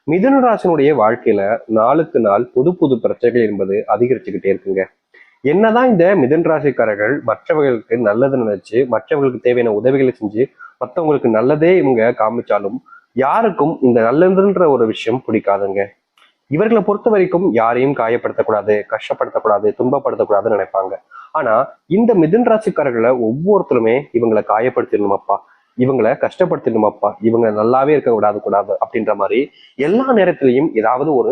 மிதுன ராசினுடைய வாழ்க்கையில நாளுக்கு நாள் புது புது பிரச்சனைகள் என்பது அதிகரிச்சுக்கிட்டே இருக்குங்க. என்னதான் இந்த மிதுன ராசிக்காரர்கள் மற்றவர்களுக்கு நல்லது நினைச்சு மற்றவர்களுக்கு தேவையான உதவிகளை செஞ்சு மற்றவங்களுக்கு நல்லதே இவங்க காமிச்சாலும் யாருக்கும் இந்த நல்லதுன்ற ஒரு விஷயம் பிடிக்காதுங்க. இவர்களை பொறுத்த வரைக்கும் யாரையும் காயப்படுத்தக்கூடாது, கஷ்டப்படுத்தக்கூடாது, துன்பப்படுத்தக்கூடாதுன்னு நினைப்பாங்க. ஆனா இந்த மிதுன ராசிக்காரர்களை ஒவ்வொருத்தருமே இவங்களை காயப்படுத்திடணுமாப்பா, இவங்களை கஷ்டப்படுத்திடணுமாப்பா, இவங்க நல்லாவே இருக்க விடாது கூடாது அப்படின்ற மாதிரி எல்லா நேரத்திலையும் ஏதாவது ஒரு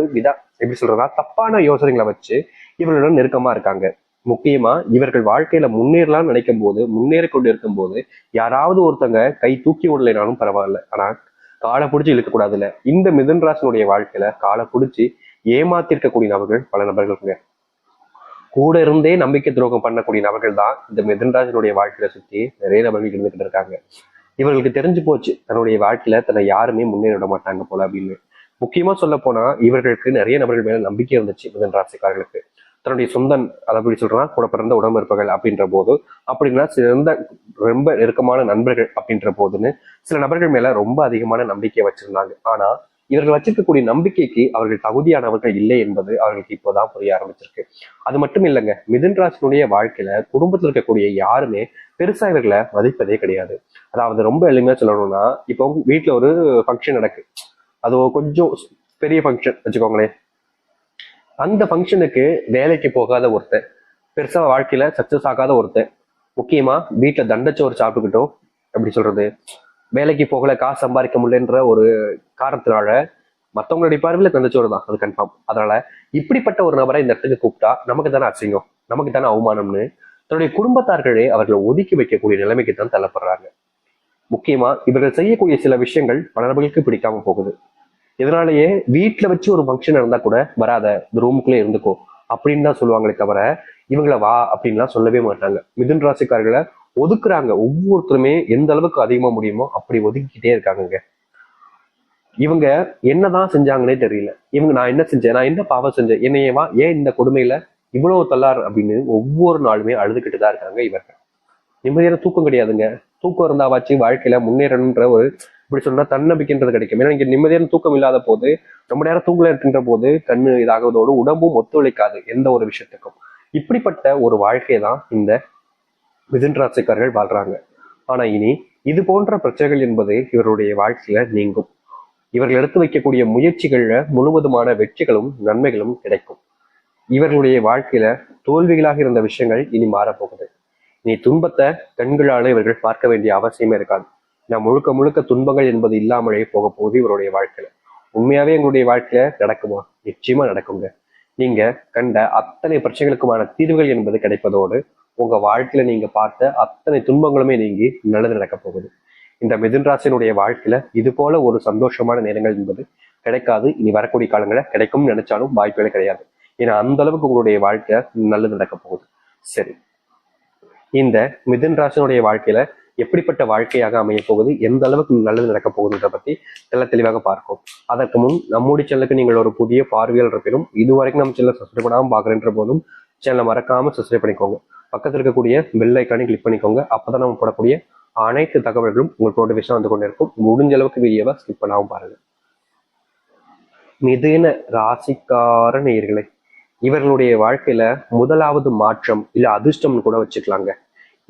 எப்படி சொல்றதா தப்பான யோசனைகளை வச்சு இவர்களுடன் நெருக்கமா இருக்காங்க. முக்கியமா இவர்கள் வாழ்க்கையில முன்னேறலாம்னு நினைக்கும் போது, முன்னேறி கொண்டு இருக்கும் போது யாராவது ஒருத்தங்க கை தூக்கி விடலைனாலும் பரவாயில்ல, ஆனா காலை பிடிச்சி இழுக்க கூடாதுல்ல. இந்த மிதுன ராசினுடைய வாழ்க்கையில காலை பிடிச்சி ஏமாத்திருக்கக்கூடிய நபர்கள் பல நபர்களுங்க. கூட இருந்தே நம்பிக்கை துரோகம் பண்ணக்கூடிய நபர்கள் தான் இந்த மிதுன ராசினுடைய வாழ்க்கையில சுத்தி நிறைய நபர்கள் இருந்துகிட்டு இருக்காங்க. இவர்களுக்கு தெரிஞ்சு போச்சு தன்னுடைய வாழ்க்கையில தன்னை யாருமே முன்னேற விட மாட்டாங்க போல அப்படின்னு. முக்கியமா சொல்ல போனா இவர்களுக்கு நிறைய நபர்கள் மேல நம்பிக்கை இருந்துச்சு மிதுன ராசிக்காரர்களுக்கு. தன்னுடைய சொந்த அதை எப்படி சொல்றா கூட பிறந்த உடம்பிருப்புகள் அப்படின்ற போது, அப்படின்னா சிறந்த ரொம்ப நெருக்கமான நண்பர்கள் அப்படின்ற போதுன்னு சில நபர்கள் மேல ரொம்ப அதிகமான நம்பிக்கையை வச்சிருந்தாங்க. ஆனா இவர்கள் வச்சிருக்கக்கூடிய நம்பிக்கைக்கு அவர்கள் தகுதியானவர்கள் இல்லை என்பது அவர்களுக்கு இப்போதான் புரிய ஆரம்பிச்சிருக்கு. அது மட்டும் இல்லைங்க, மிதுன ராசினுடைய வாழ்க்கையில குடும்பத்தில் இருக்கக்கூடிய யாருமே பெருசா இவர்களை மதிப்பதே கிடையாது. அதாவது ரொம்ப எளிமையா சொல்லணும்னா, இப்போ வீட்டுல ஒரு ஃபங்க்ஷன் நடக்கு, அது கொஞ்சம் பெரிய ஃபங்க்ஷன் வச்சுக்கோங்களேன். அந்த ஃபங்க்ஷனுக்கு வேலைக்கு போகாத ஒருத்தன், பெருசா வாழ்க்கையில சக்சஸ் ஆகாத ஒருத்தன், முக்கியமா வீட்டுல தண்டச்சோறு சாப்பிட்டுக்கிட்டோம் எப்படி சொல்றது, வேலைக்கு போகல, காசு சம்பாதிக்க முடியலன்ற ஒரு காரணத்தினால மற்றவங்களுடைய பார்வையில தண்டச்சோறு தான் அது கன்ஃபார்ம். அதனால இப்படிப்பட்ட ஒரு நபரை இந்த இடத்துக்கு கூப்பிட்டா நமக்கு தானே அசிங்கம், நமக்கு தானே அவமானம்னு தன்னுடைய குடும்பத்தார்களே அவர்களை ஒதுக்கி வைக்கக்கூடிய நிலைமைக்கு தான் தள்ளப்படுறாங்க. முக்கியமா இவர்கள் செய்யக்கூடிய சில விஷயங்கள் பல நபர்களுக்கு பிடிக்காம போகுது. இதனாலேயே வீட்டுல வச்சு ஒரு ஃபங்க்ஷன் இருந்தா கூட வராத, இந்த ரூமுக்குள்ளே இருந்துக்கோ அப்படின்னு தான் சொல்லுவாங்களே தவிர இவங்களை வா அப்படின்லாம் சொல்லவே மாட்டாங்க. மிதுன ராசிக்காரர்களை ஒதுக்குறாங்க. ஒவ்வொருத்தருமே எந்த அளவுக்கு அதிகமா முடியுமோ அப்படி ஒதுக்கிட்டே இருக்காங்க. இவங்க என்னதான் செஞ்சாங்கன்னே தெரியல. இவங்க நான் என்ன செஞ்சேன், நான் என்ன பாவம் செஞ்சேன், என்னையவா ஏன் இந்த கொடுமையில இவ்வளவு தள்ளார் அப்படின்னு ஒவ்வொரு நாளுமே அழுதுகிட்டு தான் இருக்காங்க இவர்கள். நிம்மதியான தூக்கம் கிடையாதுங்க. தூக்கம் இருந்தாவாச்சு வாழ்க்கையில முன்னேறணுன்ற ஒரு இப்படி சொன்னா தன்னம்பிக்கைன்றது கிடைக்கும். ஏன்னா இங்க நிம்மதியான தூக்கம் இல்லாத போது, ரொம்ப நேரம் தூங்கல இருக்கின்ற போது கண்ணு இதாகுவதோடு உடம்பும் ஒத்துழைக்காது எந்த ஒரு விஷயத்துக்கும். இப்படிப்பட்ட ஒரு வாழ்க்கையை தான் இந்த மிதுன ராசிக்காரர்கள் வாழ்றாங்க. ஆனா இனி இது போன்ற பிரச்சனைகள் என்பது இவருடைய வாழ்க்கையில நீங்கும். இவர்கள் எடுத்து வைக்கக்கூடிய முயற்சிகள்ல முழுவதுமான வெற்றிகளும் நன்மைகளும் கிடைக்கும். இவர்களுடைய வாழ்க்கையில தோல்விகளாக இருந்த விஷயங்கள் இனி மாறப்போகுது. இனி துன்பத்தை கண்களால இவர்கள் பார்க்க வேண்டிய அவசியமே இருக்காது. நான் முழுக்க முழுக்க துன்பங்கள் என்பது இல்லாமலே போக போகுது இவருடைய வாழ்க்கையில. உண்மையாவே எங்களுடைய வாழ்க்கையில நடக்குமா? நிச்சயமா நடக்குங்க. நீங்க கண்ட அத்தனை பிரச்சனைகளுக்குமான தீர்வுகள் என்பது கிடைப்பதோடு உங்க வாழ்க்கையில நீங்க பார்த்த அத்தனை துன்பங்களுமே நீங்கி நல்லது நடக்க போகுது. இந்த மிதுன ராசியினுடைய வாழ்க்கையில இது போல ஒரு சந்தோஷமான நேரங்கள் என்பது கிடைக்காது. இனி வரக்கூடிய காலங்களில் கிடைக்கும்னு நினைச்சாலும் வாய்ப்புகளே கிடையாது. ஏன்னா அந்த அளவுக்கு உங்களுடைய வாழ்க்கை நல்லது நடக்க போகுது. சரி, இந்த மிதுன ராசியினுடைய வாழ்க்கையில எப்படிப்பட்ட வாழ்க்கையாக அமைய போகுது, எந்த அளவுக்கு நல்லது நடக்க போகுதுன்றத பத்தி தெளிவாக பார்க்கும். அதற்கு முன் நம்முடைய சேனலுக்கு நீங்கள் ஒரு புதிய பார்வையாளர் இருப்பினும் இதுவரைக்கும் நம்ம சேனலை சப்ஸ்கிரைப் பண்ணாமல் பாக்குறேன்ற போதும் சேனலை மறக்காம சப்ஸ்கிரைப் பண்ணிக்கோங்க. பக்கத்தில் இருக்கக்கூடிய பெல் ஐக்கானை கிளிக் பண்ணிக்கோங்க. அப்பதான் நம்ம போடக்கூடிய அனைத்து தகவல்களும் உங்களுக்கு நோட்டிபிகேஷன் வந்து கொண்டு இருக்கும். முடிஞ்ச அளவுக்கு வீடியோவை ஸ்கிப் பண்ணாமல் பாருங்க. மிதுன ராசிக்கார நேயர்களே, இவர்களுடைய வாழ்க்கையில முதலாவது மாற்றம் இல்ல அதிர்ஷ்டம்னு கூட வச்சுக்கலாங்க.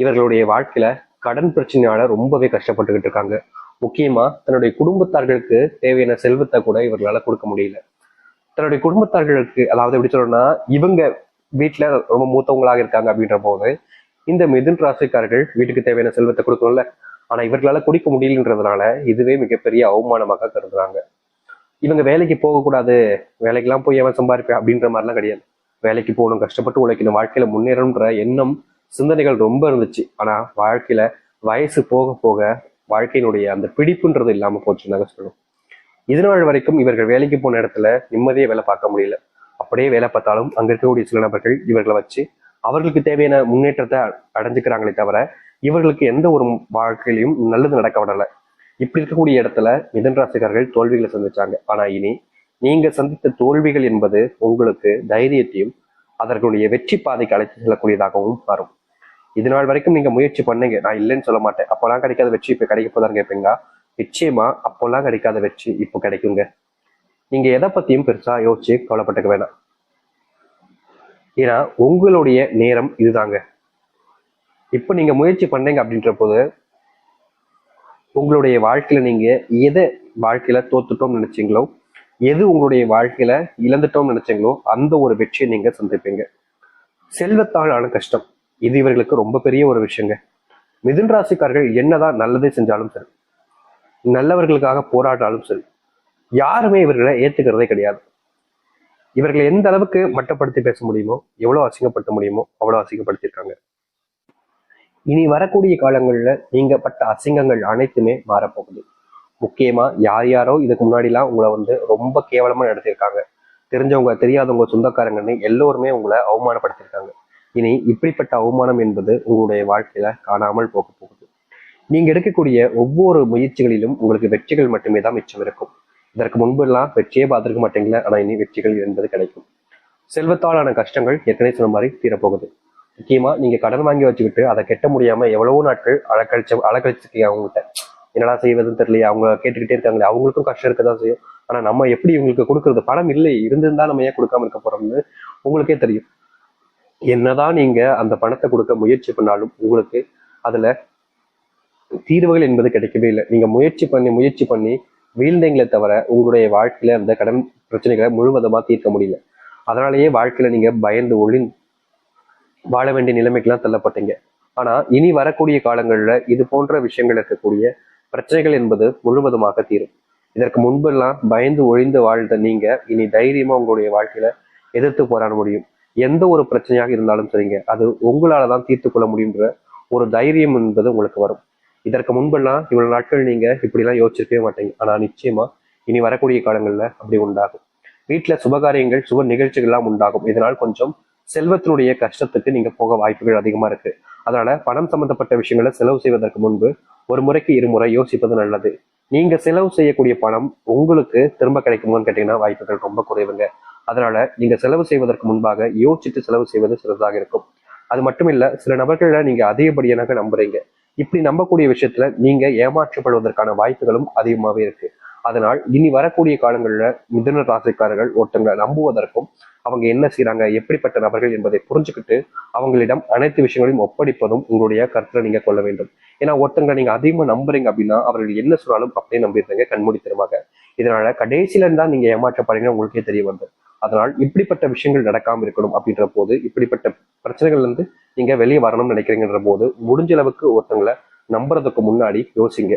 இவர்களுடைய வாழ்க்கையில கடன் பிரச்சனையால ரொம்பவே கஷ்டப்பட்டுக்கிட்டு இருக்காங்க. முக்கியமா தன்னுடைய குடும்பத்தார்களுக்கு தேவையான செல்வத்தை கூட இவர்களால கொடுக்க முடியல. தன்னுடைய குடும்பத்தார்களுக்கு, அதாவது எப்படி சொல்லணும்னா, இவங்க வீட்டுல ரொம்ப மூத்தவங்களாக இருக்காங்க அப்படின்ற போது இந்த மிதுன ராசிக்காரர்கள் வீட்டுக்கு தேவையான செல்வத்தை கொடுக்கணும்ல, ஆனா இவர்களால குடிக்க முடியலன்றதுனால இதுவே மிகப்பெரிய அவமானமாக கருதுறாங்க. இவங்க வேலைக்கு போகக்கூடாது, வேலைக்கெல்லாம் போய் அவன் சம்பாதிப்பேன் அப்படின்ற மாதிரிலாம் கிடையாது. வேலைக்கு போகணும், கஷ்டப்பட்டு உழைக்கணும், வாழ்க்கையில முன்னேறணுன்ற எண்ணம் சிந்தனைகள் ரொம்ப இருந்துச்சு. ஆனா வாழ்க்கையில வயசு போக போக வாழ்க்கையினுடைய அந்த பிடிப்புன்றது இல்லாம போச்சுன்னு சொல்லணும். இதனால வரைக்கும் இவர்கள் வேலைக்கு போன இடத்துல நிம்மதியை வேலை பார்க்க முடியல. அப்படியே வேலை பார்த்தாலும் அங்க இருக்கக்கூடிய சில நபர்கள் இவர்களை வச்சு அவர்களுக்கு தேவையான முன்னேற்றத்தை அடைஞ்சுக்கிறாங்களே தவிர இவர்களுக்கு எந்த ஒரு வாழ்க்கையிலையும் நல்லது நடக்க விடலை. இப்படி இருக்கக்கூடிய இடத்துல மிதுன ராசிக்காரர்கள் தோல்விகளை சந்திச்சாங்க. ஆனா இனி நீங்க சந்தித்த தோல்விகள் என்பது உங்களுக்கு தைரியத்தையும் அதற்குடைய வெற்றி பாதைக்கு அழைத்து செல்லக்கூடியதாகவும் வரும். இது நாள் வரைக்கும் நீங்க முயற்சி பண்ணீங்க, நான் இல்லைன்னு சொல்ல மாட்டேன். அப்போல்லாம் கிடைக்காத வெற்றி இப்ப கிடைக்க போதான்னு கேட்பீங்களா? நிச்சயமா அப்போல்லாம் கிடைக்காத வெற்றி இப்போ கிடைக்குங்க. நீங்க எதை பத்தியும் பெருசா யோசிச்சு கவலைப்பட்டுக்க வேணாம். ஏன்னா உங்களுடைய நேரம் இதுதாங்க. இப்ப நீங்க முயற்சி பண்ணீங்க அப்படின்ற போது உங்களுடைய வாழ்க்கையில நீங்க எதை வாழ்க்கையில தோத்துட்டோம்னு நினைச்சீங்களோ, எது உங்களுடைய வாழ்க்கையில இழந்துட்டோம்னு நினைச்சீங்களோ அந்த ஒரு வெற்றியை நீங்க சந்திப்பீங்க. செல்வத்தால் ஆன கஷ்டம், இது இவர்களுக்கு ரொம்ப பெரிய ஒரு விஷயங்க. மிதுன ராசிக்காரர்கள் என்னதான் நல்லதே செஞ்சாலும் சரி, நல்லவர்களுக்காக போராடினாலும் சரி, யாருமே இவர்களை ஏத்துக்கிறதே கிடையாது. இவர்களை எந்த அளவுக்கு மட்டப்படுத்தி பேச முடியுமோ, எவ்வளவு அசிங்கப்படுத்த முடியுமோ அவ்வளவு அசிங்கப்படுத்தியிருக்காங்க. இனி வரக்கூடிய காலங்கள்ல நீங்க பட்ட அசிங்கங்கள் அனைத்துமே மாறப்போகுது. முக்கியமா யார் யாரோ இதுக்கு முன்னாடிலாம் உங்களை ரொம்ப கேவலமா நடத்தியிருக்காங்க, தெரிஞ்சவங்க தெரியாதவங்க சொந்தக்காரங்கன்னு எல்லோருமே உங்களை அவமானப்படுத்தியிருக்காங்க. இனி இப்படிப்பட்ட அவமானம் என்பது உங்களுடைய வாழ்க்கையில காணாமல் போக போகுது. நீங்க எடுக்கக்கூடிய ஒவ்வொரு முயற்சிகளிலும் உங்களுக்கு வெற்றிகள் மட்டுமே தான் மிச்சம் இருக்கும். இதற்கு முன்பு எல்லாம் வெற்றியே பார்த்துருக்க மாட்டீங்களா, ஆனா இனி வெற்றிகள் என்பது கிடைக்கும். செல்வத்தாலான கஷ்டங்கள் ஏற்கனவே சொன்ன மாதிரி தீரப்போகுது. முக்கியமா நீங்க கடன் வாங்கி வச்சுக்கிட்டு அதை கெட்ட முடியாம எவ்வளவோ நாட்கள் அலக்கழிச்சிருக்கீங்க அவங்ககிட்ட. என்னடா செய்வதுன்னு தெரியலையே, அவங்க கேட்டுக்கிட்டே இருக்காங்களே, அவங்களுக்கும் கஷ்டம் இருக்கதான் செய்யும். ஆனா நம்ம எப்படி இவங்களுக்கு கொடுக்கறது, பணம் இல்லை இருந்திருந்தா நம்ம ஏன் கொடுக்காம இருக்க போறோம்னு உங்களுக்கே தெரியும். என்னதான் நீங்க அந்த பணத்தை கொடுக்க முயற்சி பண்ணாலும் உங்களுக்கு அதுல தீர்வுகள் என்பது கிடைக்கவே இல்லை. நீங்க முயற்சி பண்ணி வீழ்ந்தீங்களே தவிர உங்களுடைய வாழ்க்கையில அந்த கடன் பிரச்சனைகளை முழுவதுமா தீர்க்க முடியல. அதனாலேயே வாழ்க்கையில நீங்க பயந்து வாழ வேண்டிய நிலைமைக்கெல்லாம் தள்ளப்பட்டீங்க. ஆனா இனி வரக்கூடிய காலங்கள்ல இது போன்ற விஷயங்கள் இருக்கக்கூடிய பிரச்சனைகள் என்பது முழுவதுமாக தீரும். இதற்கு முன்பெல்லாம் பயந்து ஒழிந்து வாழ்ந்த நீங்க இனி தைரியமா உங்களுடைய வாழ்க்கையில எதிர்த்து போராட முடியும். எந்த ஒரு பிரச்சனையாக இருந்தாலும் சரிங்க, அது உங்களாலதான் தீர்த்து கொள்ள முடியுன்ற ஒரு தைரியம் என்பது உங்களுக்கு வரும். இதற்கு முன்பெல்லாம் இவ்வளவு நாட்கள் நீங்க இப்படிலாம் யோசிச்சிருக்கவே மாட்டீங்க. ஆனா நிச்சயமா இனி வரக்கூடிய காலங்கள்ல அப்படி உண்டாகும். வீட்டுல சுபகாரியங்கள் சுப நிகழ்ச்சிகள் எல்லாம் உண்டாகும். இதனால் கொஞ்சம் செல்வத்தினுடைய கஷ்டத்துக்கு நீங்க போக வாய்ப்புகள் அதிகமா இருக்கு. அதனால பணம் சம்பந்தப்பட்ட விஷயங்களை செலவு செய்வதற்கு முன்பு ஒரு முறைக்கு இருமுறை யோசிப்பது நல்லது. நீங்க செலவு செய்யக்கூடிய பணம் உங்களுக்கு திரும்ப கிடைக்குமோன்னு கேட்டீங்கன்னா வாய்ப்புகள் ரொம்ப குறைவுங்க. அதனால நீங்க செலவு செய்வதற்கு முன்பாக யோசிச்சுட்டு செலவு செய்வது சிறந்ததாக இருக்கும். அது மட்டும் இல்ல, சில நபர்களை நீங்க அதிகப்படியாக நம்புறீங்க. இப்படி நம்பக்கூடிய விஷயத்துல நீங்க ஏமாற்றப்படுவதற்கான வாய்ப்புகளும் அதிகமாவே இருக்கு. அதனால் இனி வரக்கூடிய காலங்கள்ல மிதுன ராசிக்காரர்கள் ஒருத்தங்களை நம்புவதற்கும் அவங்க என்ன செய்யறாங்க, எப்படிப்பட்ட நபர்கள் என்பதை புரிஞ்சுக்கிட்டு அவங்களிடம் அனைத்து விஷயங்களையும் ஒப்படைப்பதும் உங்களுடைய கருத்துல நீங்க கொள்ள வேண்டும். ஏன்னா ஒருத்தங்க நீங்க அதிகமா நம்புறீங்க அப்படின்னா அவர்கள் என்ன சொன்னாலும் அப்படியே நம்பிடுறீங்க கண்மூடித்தனமாக. இதனால கடைசியில இருந்தா நீங்க ஏமாற்றப்படுறீங்கன்னு உங்களுக்கே தெரிய வந்து. அதனால் இப்படிப்பட்ட விஷயங்கள் நடக்காம இருக்கணும் அப்படின்ற போது, இப்படிப்பட்ட பிரச்சனைகள்ல இருந்து நீங்க வெளியே வரணும்னு நினைக்கிறீங்கன்ற போது முடிஞ்ச அளவுக்கு ஒருத்தங்களை நம்புறதுக்கு முன்னாடி யோசிங்க.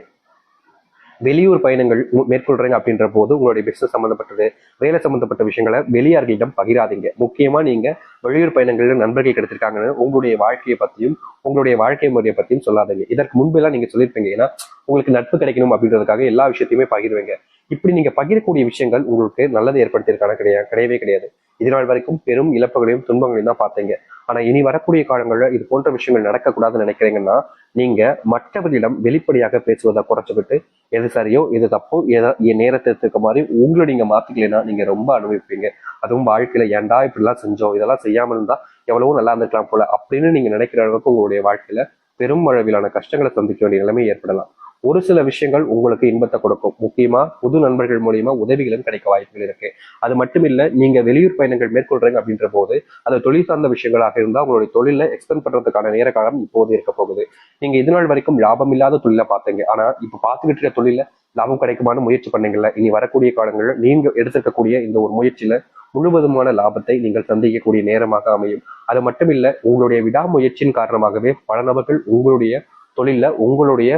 வெளியூர் பயணங்கள் மேற்கொள்றீங்க அப்படின்ற போது உங்களுடைய பிசினஸ் சம்பந்தப்பட்டது, வேலை சம்பந்தப்பட்ட விஷயங்களை வெளியார்களிடம் பகிராதீங்க. முக்கியமா நீங்க வெளியூர் பயணங்கள்ல நண்பர்கள் கிடைச்சிருக்காங்கன்னு உங்களுடைய வாழ்க்கையை பத்தியும் உங்களுடைய வாழ்க்கை முறையை பத்தியும் சொல்லாதீங்க. இதற்கு முன்பு எல்லாம் நீங்க சொல்லியிருப்பீங்க, ஏன்னா உங்களுக்கு நட்பு கிடைக்கணும் அப்படின்றதுக்காக எல்லா விஷயத்தையுமே பகிர்வீங்க. இப்படி நீங்க பகிரக்கூடிய விஷயங்கள் உங்களுக்கு நல்லதை ஏற்படுத்தியிருக்கான கிடையவே கிடையாது. இதனால் வரைக்கும் பெரும் இழப்புகளையும் துன்பங்களையும் தான் பார்த்தீங்க. ஆனா இனி வரக்கூடிய காலங்களில் இது போன்ற விஷயங்கள் நடக்கக்கூடாதுன்னு நினைக்கிறீங்கன்னா நீங்க மற்றவர்களிடம் வெளிப்படையாக பேசுவதை குறைச்சுக்கிட்டு எது சரியோ எது தப்போ என் நேரத்திற்கு மாதிரி உங்களை நீங்க மாத்திக்கலைன்னா நீங்க ரொம்ப அனுபவிப்பீங்க. அதுவும் வாழ்க்கையில ஏன்டா இப்படிலாம் செஞ்சோம், இதெல்லாம் செய்யாம இருந்தா எவ்வளவோ நல்லா இருந்திருக்கலாம் போல அப்படின்னு நீங்க நினைக்கிற அளவுக்கு உங்களுடைய வாழ்க்கையில பெரும் அளவிலான கஷ்டங்களை சந்திக்க வேண்டிய நிலைமை ஏற்படலாம். ஒரு சில விஷயங்கள் உங்களுக்கு இன்பத்தை கொடுக்கும். முக்கியமா புது நண்பர்கள் மூலியமா உதவிகளும் கிடைக்க வாய்ப்புகள் இருக்கு. அது மட்டும் இல்ல, நீங்க வெளியூர் பயணங்கள் மேற்கொள்றீங்க அப்படின்ற போது அது தொழில் சார்ந்த விஷயங்களாக இருந்தால் உங்களுடைய தொழில எக்ஸ்பெண்ட் பண்றதுக்கான நேர காலம் இப்போது இருக்க போகுது. நீங்க இது நாள் வரைக்கும் லாபம் இல்லாத தொழிலை பார்த்தீங்க, ஆனா இப்ப பார்த்துக்கிட்டு இருக்க தொழில லாபம் கிடைக்குமான்னு முயற்சி பண்ணீங்கல்ல, இனி வரக்கூடிய காலங்களில் நீங்க எடுத்திருக்கக்கூடிய இந்த ஒரு முயற்சியில முழுவதுமான லாபத்தை நீங்கள் சந்திக்கக்கூடிய நேரமாக அமையும். அது மட்டும் இல்ல, உங்களுடைய விடாமுயற்சியின் காரணமாகவே பல நபர்கள் உங்களுடைய தொழில உங்களுடைய